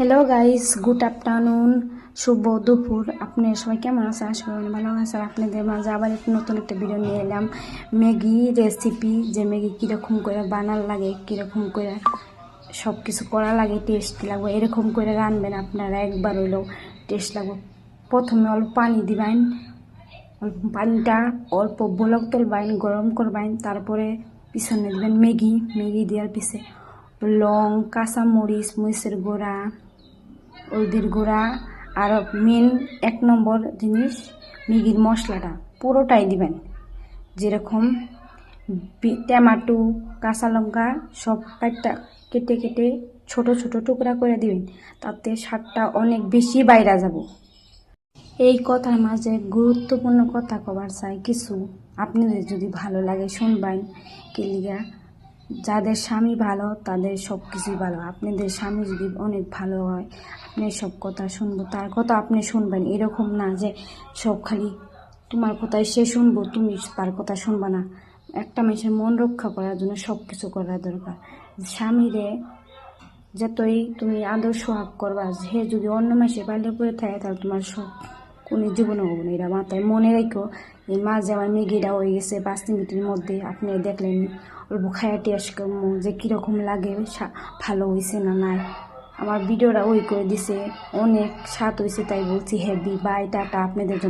Hello guys, good afternoon, শুভ দুপুর। আপনারা সবাই কেমন আছেন? আশা করি ভালো আছেন। আপনাদের মাঝে আবার নতুন একটা ভিডিও নিয়ে এলাম। ম্যাগি রেসিপি, যে ম্যাগি কীরকম করে বানার লাগে, কীরকম করে সব কিছু করা লাগে, টেস্ট লাগবে, এরকম করে রানবেন আপনারা, একবার হইলেও টেস্ট লাগবে। প্রথমে অল্প পানি দিবেন, অল্প পানিটা অল্প বলক তুলবেন, গরম করবেন, তারপরে পিছনে দিবেন ম্যাগি দেওয়ার পিছে লং, কাঁচামরিচ, মরিচের গুঁড়া, হলদির গুঁড়া, আর মেন 1 নম্বর জিনিস ম্যাগির মশলাটা পুরোটাই দিবেন। যেরকম টমেটো, কাঁচা লঙ্কা সব কেটে কেটে ছোট ছোট টুকরা করে দিবেন, তাতে স্বাদটা অনেক বেশি বাইরা যাব। এই কথার মাঝে গুরুত্বপূর্ণ কথা কবার চাই কিছু, আপনাদের যদি ভালো লাগে শুনবেন। কেলিগা যাদের স্বামী ভালো তাদের সব কিছুই ভালো। আপনাদের স্বামী যদি অনেক ভালো হয়, আপনি সব কথা শুনবো, তার কথা আপনি শুনবেন। এরকম না যে সব খালি তোমার কথাই সে শুনবো, তুমি তার কথা শুনবা না। একটা মানুষের মন রক্ষা করার জন্য সব কিছু করা দরকার। স্বামীরে যতই তুমি আদর সোহাগ করবা, সে যদি অন্য মাসে পাল্টে পড়ে থাকে তাহলে তোমার সব কোনো জীবনে হবো না। এরা মাথায় মনে রেখো। এই মাঝে আমার ম্যাগিটা হয়ে গেছে 5 মিনিটের মধ্যে, আপনি দেখলেন। অল্প খায়া টেস্ট করবো যে কীরকম লাগে, ভালো হয়েছে না নাই। আমার ভিডিওটা ওই করে দিছে, অনেক স্বাদ হয়েছে, তাই বলছি হেভি। বাই, টাটা আপনাদের জন্য।